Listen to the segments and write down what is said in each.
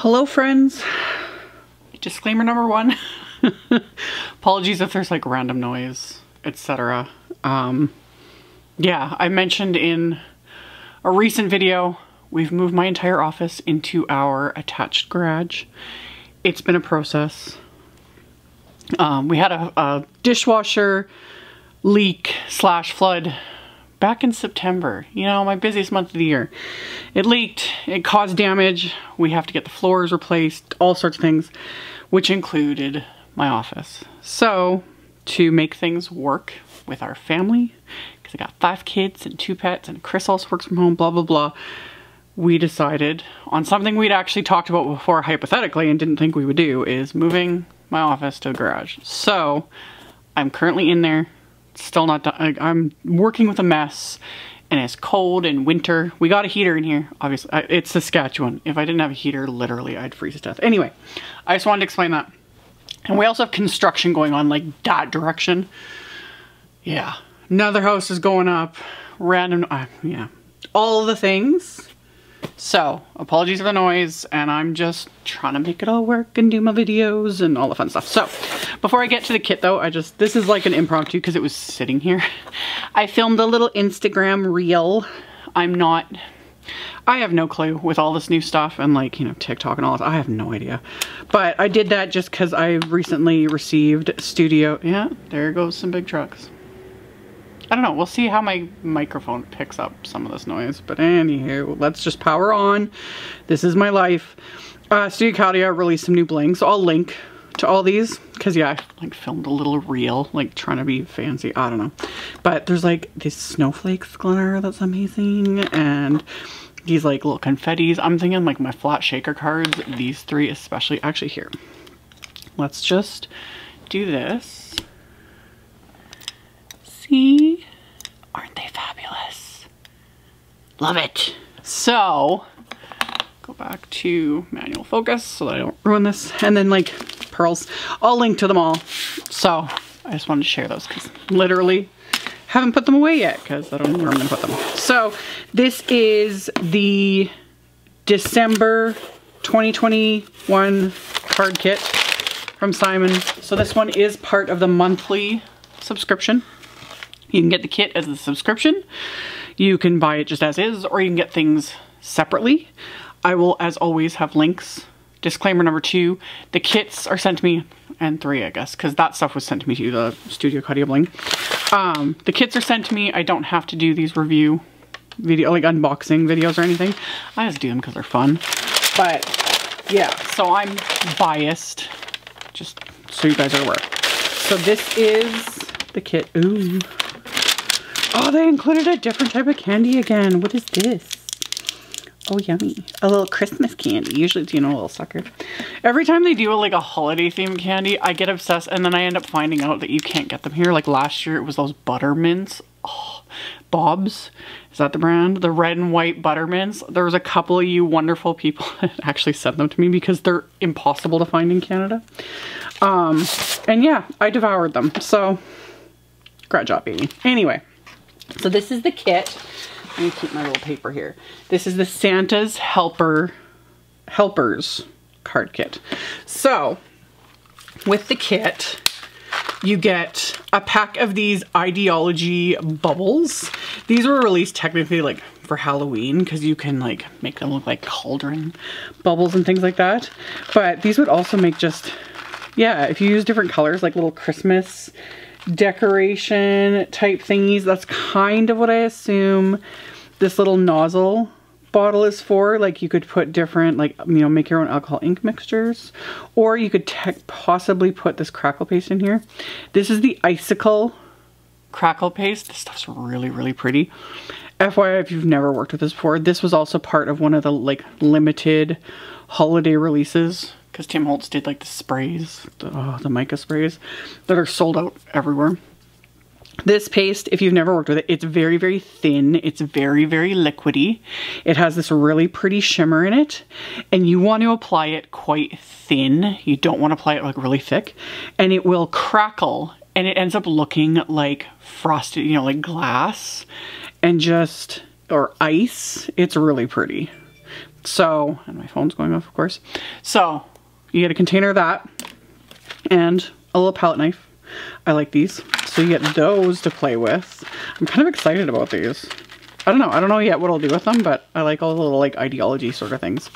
Hello friends. Disclaimer number one. Apologies if there's like random noise, etc. Yeah, I mentioned in a recent video, we've moved my entire office into our attached garage. It's been a process. We had a dishwasher leak / flood back in September, you know, my busiest month of the year. It leaked, it caused damage, we have to get the floors replaced, all sorts of things, which included my office. So, to make things work with our family, because I got 5 kids and 2 pets, and Chris also works from home, blah, blah, blah, we decided on something we'd actually talked about before hypothetically and didn't think we would do, is moving my office to a garage. So, I'm currently in there. Still not done. I'm working with a mess and it's cold and winter. We got a heater in here, obviously. It's Saskatchewan. If I didn't have a heater, literally I'd freeze to death. Anyway, I just wanted to explain that. And we also have construction going on like that direction. Yeah. Another house is going up. Random, yeah. All of the things. So, apologies for the noise, and I'm just trying to make it all work and do my videos and all the fun stuff. So, before I get to the kit though, this is like an impromptu because it was sitting here. I filmed a little Instagram reel. I have no clue with all this new stuff and like, you know, TikTok and all this. I have no idea. But I did that just because I recently received studio, yeah, there goes some big trucks. I don't know, we'll see how my microphone picks up some of this noise, but anywho, let's just power on. This is my life. Studio Cardstock released some new bling, so I'll link to all these, because yeah, I like filmed a little reel, like trying to be fancy, I don't know. But there's like this snowflakes glitter that's amazing, and these like little confettis. I'm thinking like my flat shaker cards, these 3 especially. Actually here, let's just do this. See? Aren't they fabulous? Love it. So, go back to manual focus so that I don't ruin this. And then like pearls, I'll link to them all. So, I just wanted to share those because literally haven't put them away yet because I don't know where I'm gonna put them. So, this is the December 2021 card kit from Simon. So this one is part of the monthly subscription. You can get the kit as a subscription. You can buy it just as is, or you can get things separately. I will, as always, have links. Disclaimer number 2, the kits are sent to me, and 3, I guess, because that stuff was sent to me to the Studio Cardstock bling. The kits are sent to me. I don't have to do these review video, like unboxing videos or anything. I just do them because they're fun. But yeah, so I'm biased, just so you guys are aware. So this is the kit. Ooh. Oh, they included a different type of candy again. What is this? Oh, yummy. A little Christmas candy. Usually it's, you know, a little sucker. Every time they do like a holiday themed candy, I get obsessed, and then I end up finding out that you can't get them here. Like last year it was those butter mints. Oh, Bob's. Is that the brand? The red and white butter mints. There was a couple of you wonderful people that actually sent them to me because they're impossible to find in Canada. And yeah, I devoured them. So, great job, baby. Anyway. So this is the kit. Let me keep my little paper here. This is the Santa's Helpers card kit. So with the kit, you get a pack of these Idea-ology bubbles. These were released technically like for Halloween because you can like make them look like cauldron bubbles and things like that. But these would also make just, yeah, if you use different colors, like little Christmas decoration type thingies. That's kind of what I assume this little nozzle bottle is for. Like you could put different, like, you know, make your own alcohol ink mixtures, or you could possibly put this Crackle paste in here. This is the Icicle Crackle paste. This stuff's really, really pretty. FYI, if you've never worked with this before, this was also part of one of the like limited holiday releases. Because Tim Holtz did like the sprays, the mica sprays that are sold out everywhere. This paste, if you've never worked with it, it's very, very thin. It's very, very liquidy. It has this really pretty shimmer in it. And you want to apply it quite thin. You don't want to apply it like really thick. And it will crackle. And it ends up looking like frosted, you know, like glass. And just, or ice. It's really pretty. So, and my phone's going off, of course. So you get a container of that and a little palette knife. I like these. So you get those to play with. I'm kind of excited about these. I don't know yet what I'll do with them, but I like all the little like Idea-ology sort of things.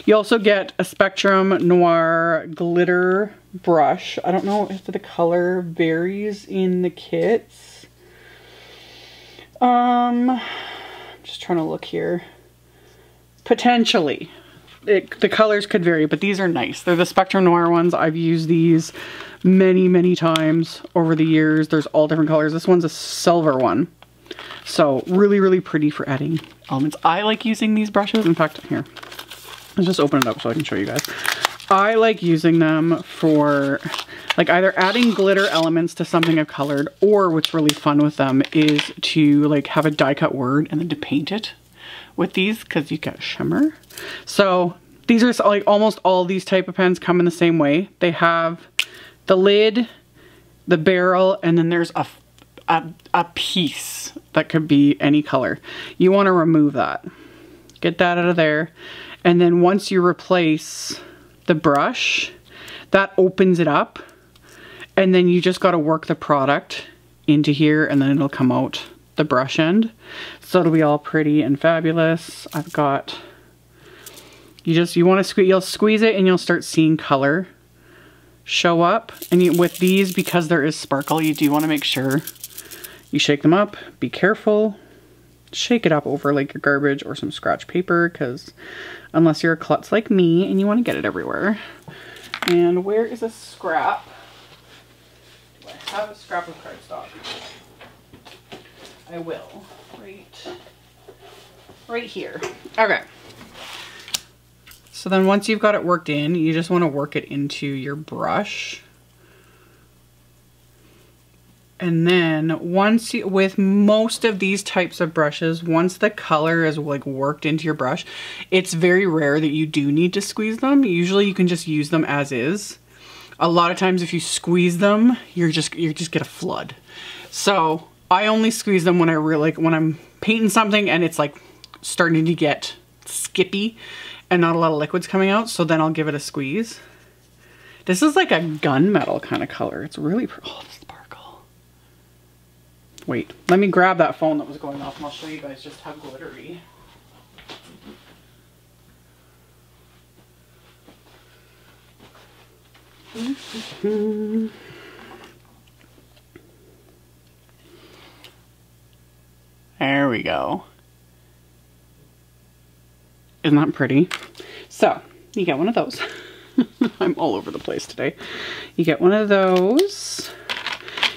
You also get a Spectrum Noir glitter brush. I don't know if the color varies in the kits. Just trying to look here. Potentially. The colors could vary, but these are nice. They're the Spectrum Noir ones. I've used these many times over the years. There's all different colors. This one's a silver one. So really pretty for adding elements. I like using these brushes. In fact, here, let's just open it up so I can show you guys. I like using them for like either adding glitter elements to something I've colored, or what's really fun with them is to like have a die cut word and then to paint it with these, because you get shimmer. So these are like almost all these type of pens come in the same way. They have the lid, the barrel, and then there's a piece that could be any color. You want to remove that. Get that out of there. And then once you replace the brush, that opens it up. And then you just got to work the product into here, and then it'll come out the brush end. So it'll be all pretty and fabulous. I've got, you want to squeeze, you'll squeeze it and you'll start seeing color show up. And with these, because there is sparkle, you do want to make sure you shake them up. Be careful. Shake it up over like your garbage or some scratch paper, because unless you're a klutz like me and you want to get it everywhere. And where is a scrap? Do I have a scrap of cardstock? I will. Right here. Okay. So then once you've got it worked in, you just want to work it into your brush. And then once you, with most of these types of brushes, once the color is like worked into your brush, it's very rare that you do need to squeeze them. Usually you can just use them as is. A lot of times if you squeeze them, you just get a flood. So I only squeeze them when I really like, when I'm painting something and it's like starting to get skippy and not a lot of liquids coming out. So then I'll give it a squeeze. This is like a gunmetal kind of color. It's really, oh, sparkle. Wait, let me grab that phone that was going off and I'll show you guys just how glittery. There we go. Isn't that pretty? So you get one of those. I'm all over the place today. You get one of those.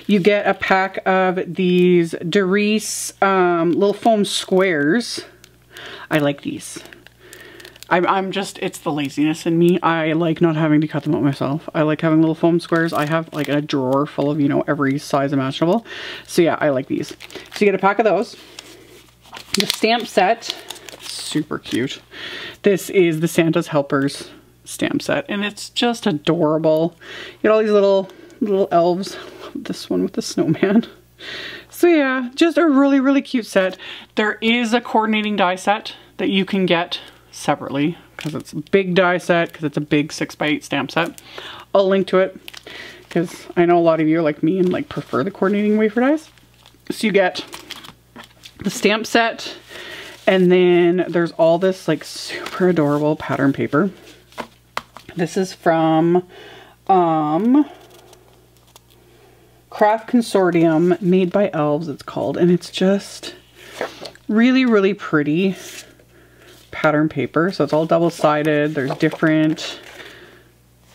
You get a pack of these Darice little foam squares. I like these. I'm just, it's the laziness in me. I like not having to cut them out myself. I like having little foam squares. I have like a drawer full of, you know, every size imaginable. So yeah, I like these. So you get a pack of those. The stamp set, super cute. This is the Santa's Helpers stamp set, and it's just adorable. You get all these little elves. This one with the snowman. So yeah, just a really cute set. There is a coordinating die set that you can get separately because it's a big die set, because it's a big 6x8 stamp set. I'll link to it because I know a lot of you are like me and like prefer the coordinating wafer dies. So you get the stamp set, and then there's all this like super adorable pattern paper. This is from Craft Consortium, made by ELVES it's called, and it's just really pretty pattern paper. So it's all double-sided. There's different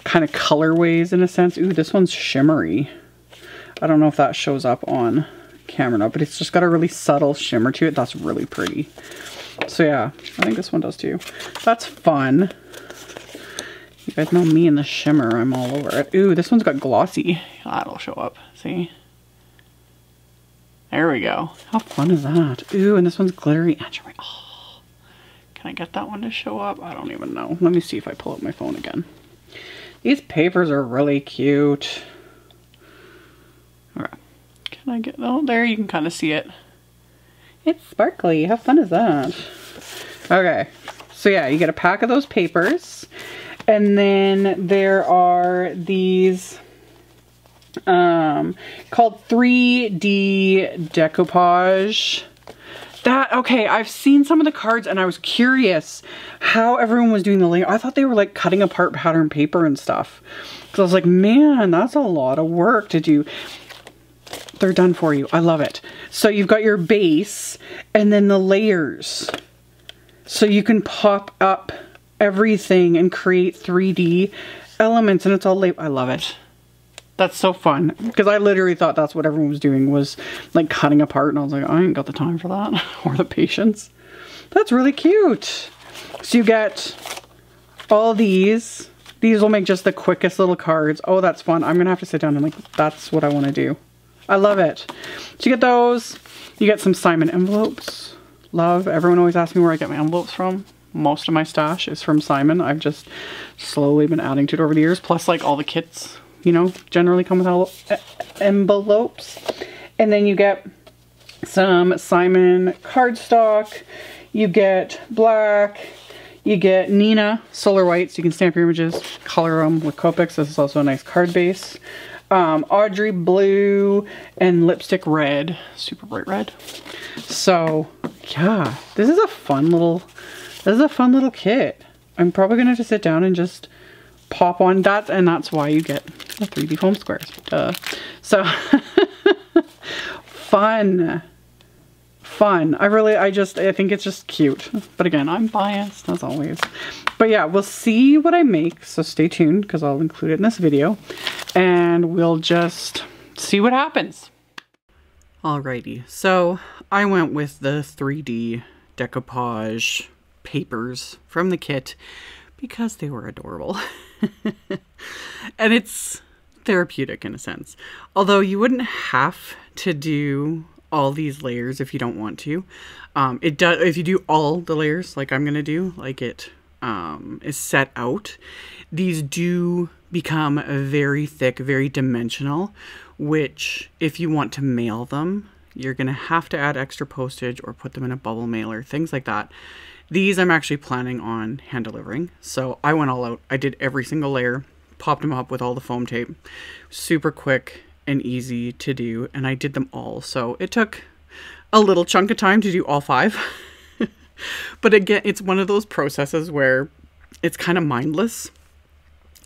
kind of colorways in a sense. Ooh, this one's shimmery. I don't know if that shows up on camera now, but it's just got a really subtle shimmer to it. That's really pretty. So yeah, I think this one does too. That's fun. You guys know me and the shimmer. I'm all over it. Ooh, this one's got glossy. That'll show up. See? There we go. How fun is that? Ooh, and this one's glittery and shimmery. Oh, can I get that one to show up? I don't even know. Let me see if I pull up my phone again. These papers are really cute. Okay. Can I get, oh, there you can kind of see it. It's sparkly. How fun is that? Okay. So yeah, you get a pack of those papers. And then there are these called 3D Decoupage. Okay, I've seen some of the cards and I was curious how everyone was doing the layer. I thought they were like cutting apart pattern paper and stuff. Because I was like, man, that's a lot of work to do. They're done for you. I love it. So you've got your base and then the layers. So you can pop up everything and create 3D elements and it's all labeled. I love it. That's so fun. Because I literally thought that's what everyone was doing, was like cutting apart, and I was like, I ain't got the time for that or the patience. That's really cute. So you get all these. These will make just the quickest little cards. Oh, that's fun. I'm gonna have to sit down and like, that's what I want to do. I love it. So you get those. You get some Simon envelopes. Love. Everyone always asks me where I get my envelopes from. Most of my stash is from Simon. I've just slowly been adding to it over the years. Plus like all the kits, you know, generally come with envelopes. And then you get some Simon cardstock. You get black. You get Nina Solar White, so you can stamp your images, color them with Copics. This is also a nice card base. AUDREY blue and lipstick red, super bright red. So yeah, this is a fun little kit. I'm probably gonna have to sit down and just pop on that, and that's why you get the 3D foam squares. Duh. So fun. I think it's just cute. But again, I'm biased as always. But yeah, we'll see what I make. So stay tuned because I'll include it in this video and we'll just see what happens. Alrighty, so I went with the 3D decoupage papers from the kit because they were adorable. And it's therapeutic in a sense. Although you wouldn't have to do all these layers if you don't want to. It does, if you do all the layers like I'm gonna do, like it is set out, these do become very thick, very dimensional, which if you want to mail them, you're gonna have to add extra postage or put them in a bubble mailer, things like that. These I'm actually planning on hand delivering. So I went all out. I did every single layer, popped them up with all the foam tape. Super quick and easy to do, and I did them all. So it took a little chunk of time to do all 5. But again, it's one of those processes where it's kind of mindless.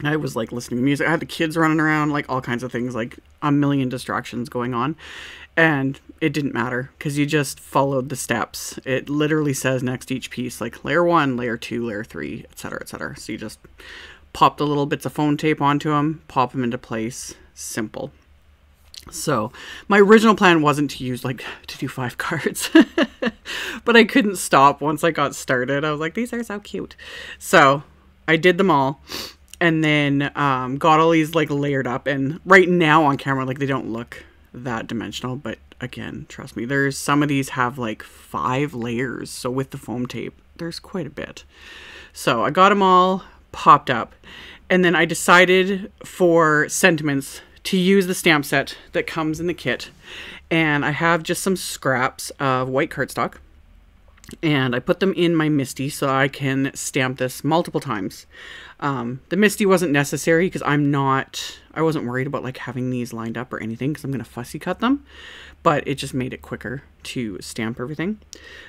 I was like listening to music. I had the kids running around, like all kinds of things, like a million distractions going on. And it didn't matter because you just followed the steps. It literally says next to each piece, like layer 1, layer 2, layer 3, etc., etc. So you just pop the little bits of foam tape onto them, pop them into place. Simple. So my original plan wasn't to do 5 cards, but I couldn't stop once I got started. I was like, these are so cute. So I did them all and then got all these like layered up, and right now on camera, like they don't look that dimensional, but again, trust me, there's some of these have like 5 layers. So with the foam tape, there's quite a bit. So I got them all popped up, and then I decided for sentiments to use the stamp set that comes in the kit. And I have just some scraps of white cardstock, and I put them in my MISTI so I can stamp this multiple times. The MISTI wasn't necessary because I wasn't worried about like having these lined up or anything because I'm going to fussy cut them, but it just made it quicker to stamp everything.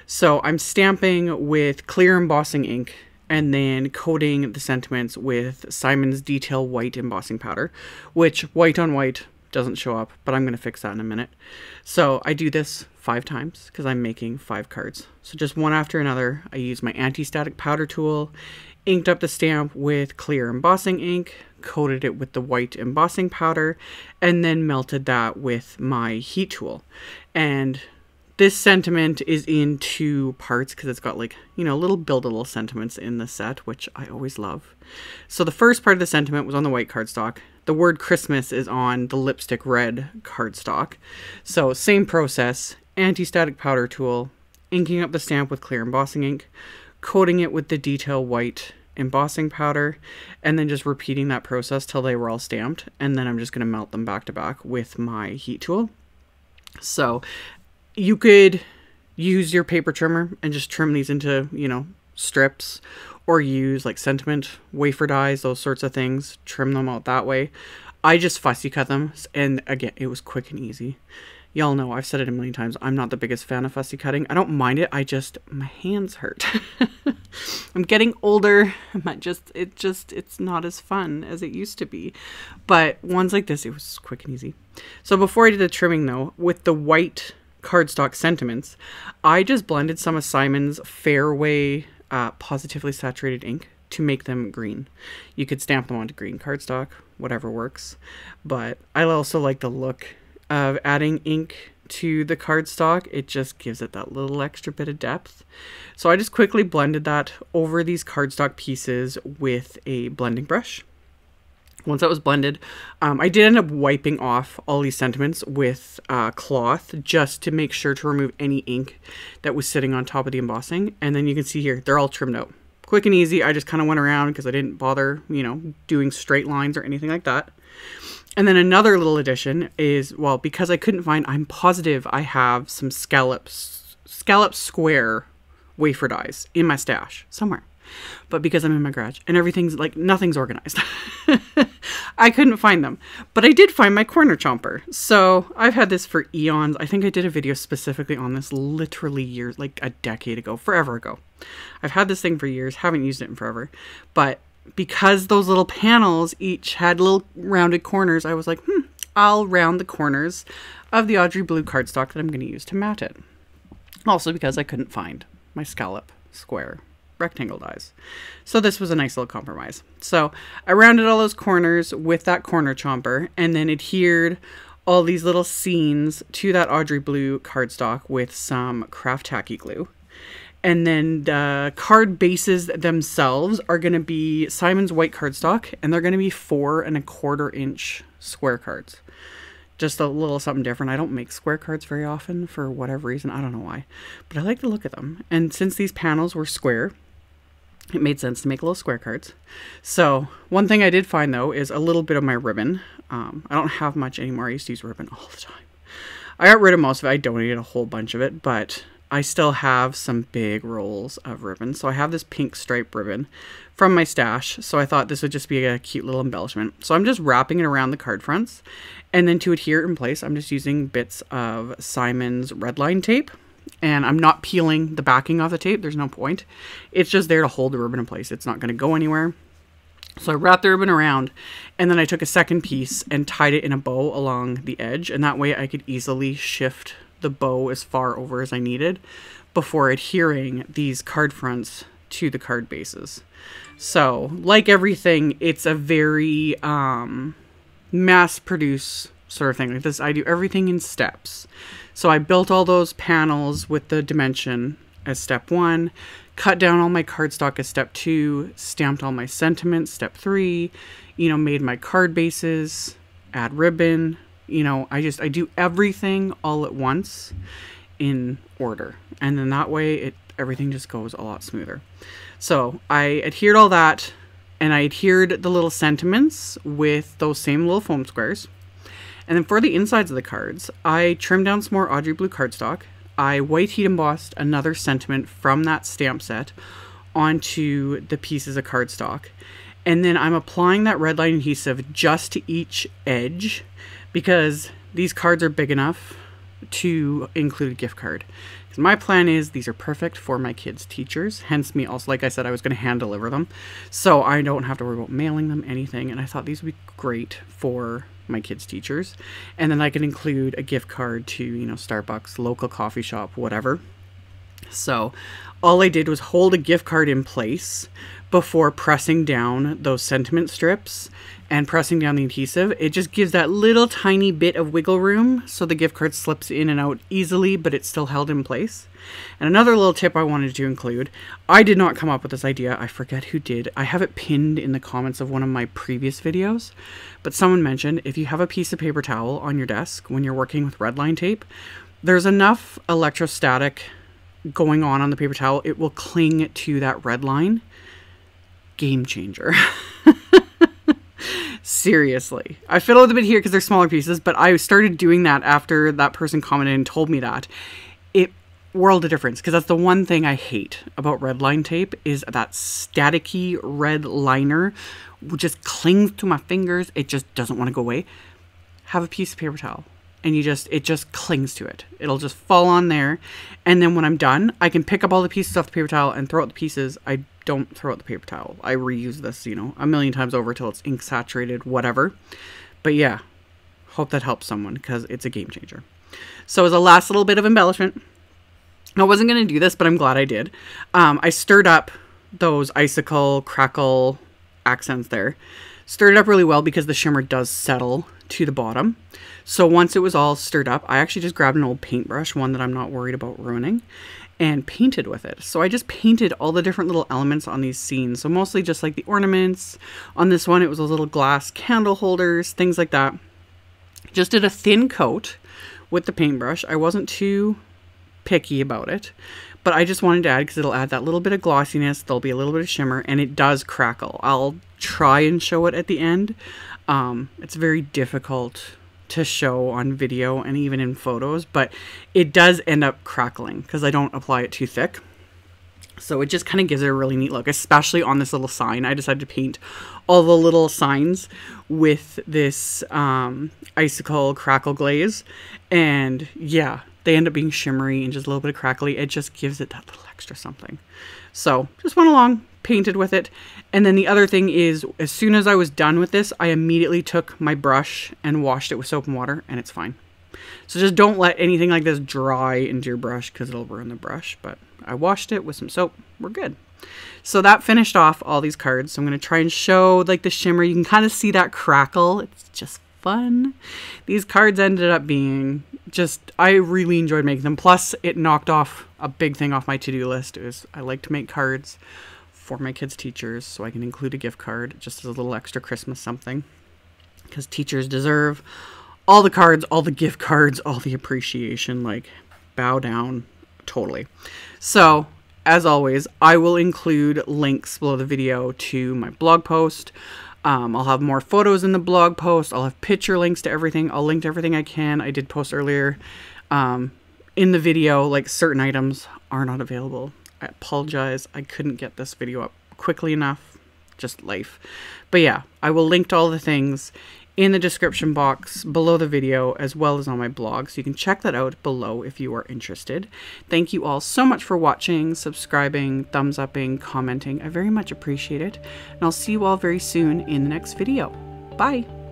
So I'm stamping with clear embossing ink and then coating the sentiments with Simon's Detail White embossing powder, which white on white doesn't show up, but I'm going to fix that in a minute. So I do this 5 times because I'm making 5 cards. So just one after another, I use my anti-static powder tool, inked up the stamp with clear embossing ink, coated it with the white embossing powder, and then melted that with my heat tool. And this sentiment is in 2 parts because it's got like, you know, little buildable sentiments in the set, which I always love. So the first part of the sentiment was on the white cardstock. The word Christmas is on the lipstick red cardstock. So same process, anti-static powder tool, inking up the stamp with clear embossing ink, coating it with the Detail White embossing powder, and then just repeating that process till they were all stamped. And then I'm just going to melt them back to back with my heat tool. So you could use your paper trimmer and just trim these into, you know, strips or use like sentiment wafer dies, those sorts of things, trim them out that way. I just fussy cut them, and again, it was quick and easy. Y'all know, I've said it a million times, I'm not the biggest fan of fussy cutting. I don't mind it, my hands hurt. I'm getting older, it's not as fun as it used to be. But ones like this, it was quick and easy. So before I did the trimming though, with the white cardstock sentiments, I just blended some of Simon's Fairway Positively Saturated ink to make them green. You could stamp them onto green cardstock, whatever works. But I also like the look of adding ink to the cardstock. It just gives it that little extra bit of depth. So I just quickly blended that over these cardstock pieces with a blending brush. Once that was blended, I did end up wiping off all these sentiments with cloth just to make sure to remove any ink that was sitting on top of the embossing. And then you can see here, they're all trimmed out. Quick and easy. I just kind of went around because I didn't bother, you know, doing straight lines or anything like that. And then another little addition is, well, because I couldn't find, I'm positive I have some scallop square wafer dies in my stash somewhere. But because I'm in my garage and everything's like, nothing's organized, I couldn't find them. But I did find my corner chomper. So I've had this for eons. I think I did a video specifically on this literally years, like a decade ago, forever ago. I've had this thing for years, haven't used it in forever. But because those little panels each had little rounded corners, I was like, I'll round the corners of the AUDREY blue cardstock that I'm going to use to mat it. Also because I couldn't find my scallop square rectangle dies. So this was a nice little compromise. So I rounded all those corners with that corner chomper and then adhered all these little scenes to that AUDREY blue cardstock with some craft tacky glue. And then the card bases themselves are going to be Simon's white cardstock, and they're going to be 4 1/4 inch square cards. Just a little something different. I don't make square cards very often for whatever reason. I don't know why, but I like the look of them. And since these panels were square, it made sense to make little square cards. So one thing I did find though is a little bit of my ribbon. I don't have much anymore. I used to use ribbon all the time. I got rid of most of it. I donated a whole bunch of it, but I still have some big rolls of ribbon. So I have this pink stripe ribbon from my stash. So I thought this would just be a cute little embellishment. So I'm just wrapping it around the card fronts. And then to adhere it in place, I'm just using bits of Simon's Redline tape. And I'm not peeling the backing off the tape. There's no point. It's just there to hold the ribbon in place. It's not going to go anywhere. So I wrapped the ribbon around, and then I took a second piece and tied it in a bow along the edge. And that way I could easily shift the bow as far over as I needed before adhering these card fronts to the card bases. So like everything, it's a very mass produce sort of thing. Like this, I do everything in steps. So I built all those panels with the dimension as step 1, cut down all my cardstock as step 2, stamped all my sentiments, step 3, you know, made my card bases, add ribbon. You know, I do everything all at once in order. And then that way everything just goes a lot smoother. So I adhered all that, and I adhered the little sentiments with those same little foam squares. And then for the insides of the cards, I trimmed down some more AUDREY blue cardstock. I white heat embossed another sentiment from that stamp set onto the pieces of cardstock. And then I'm applying that red line adhesive just to each edge, because these cards are big enough to include a gift card. Because my plan is these are perfect for my kids' teachers. Hence me also, like I said, I was going to hand deliver them. So I don't have to worry about mailing them anything. And I thought these would be great for my kids' teachers. And then I can include a gift card to, you know, Starbucks, local coffee shop, whatever. So all I did was hold a gift card in place before pressing down those sentiment strips and pressing down the adhesive. It just gives that little tiny bit of wiggle room so the gift card slips in and out easily, but it's still held in place. And another little tip I wanted to include, I did not come up with this idea. I forget who did. I have it pinned in the comments of one of my previous videos, but someone mentioned if you have a piece of paper towel on your desk when you're working with redline tape, there's enough electrostatic going on the paper towel, it will cling to that red line. Game changer. Seriously. I fiddled a bit here because they're smaller pieces, but I started doing that after that person commented and told me that. world of difference, because that's the one thing I hate about red line tape is that staticky red liner just clings to my fingers. It just doesn't want to go away. Have a piece of paper towel and it just clings to it. It'll just fall on there. And then when I'm done, I can pick up all the pieces off the paper towel and throw out the pieces. I don't throw out the paper towel. I reuse this, you know, a million times over till it's ink saturated, whatever. But yeah, hope that helps someone because it's a game changer. So as a last little bit of embellishment, I wasn't going to do this, but I'm glad I did. I stirred up those Icicle, Crackle accents there. Stirred it up really well because the shimmer does settle to the bottom. So once it was all stirred up, I actually just grabbed an old paintbrush, one that I'm not worried about ruining, and painted with it. So I just painted all the different little elements on these scenes. So mostly just like the ornaments. On this one, it was those little glass candle holders, things like that. Just did a thin coat with the paintbrush. I wasn't too picky about it, but I just wanted to add because it'll add that little bit of glossiness. There'll be a little bit of shimmer, and it does crackle. I'll try and show it at the end. It's very difficult to show on video and even in photos, but it does end up crackling because I don't apply it too thick. So it just kind of gives it a really neat look, especially on this little sign. I decided to paint all the little signs with this Icicle Crackle glaze, and yeah, they end up being shimmery and just a little bit of crackly. It just gives it that little extra something. So just went along, painted with it. And then the other thing is, as soon as I was done with this, I immediately took my brush and washed it with soap and water, and it's fine. So just don't let anything like this dry into your brush because it'll ruin the brush. But I washed it with some soap. We're good. So that finished off all these cards. So I'm going to try and show like the shimmer. You can kind of see that crackle. It's just fun. These cards ended up being just, I really enjoyed making them. Plus it knocked off a big thing off my to-do list. Is I like to make cards for my kids' teachers so I can include a gift card just as a little extra Christmas something, because teachers deserve all the cards, all the gift cards, all the appreciation. Like, bow down, totally. So as always, I will include links below the video to my blog post. I'll have more photos in the blog post. I'll have picture links to everything. I'll link to everything I can. I did post earlier in the video, like certain items are not available. I apologize. I couldn't get this video up quickly enough. Just life. But yeah, I will link to all the things in the description box below the video, as well as on my blog. So you can check that out below if you are interested. Thank you all so much for watching, subscribing, thumbs upping, commenting. I very much appreciate it. And I'll see you all very soon in the next video. Bye.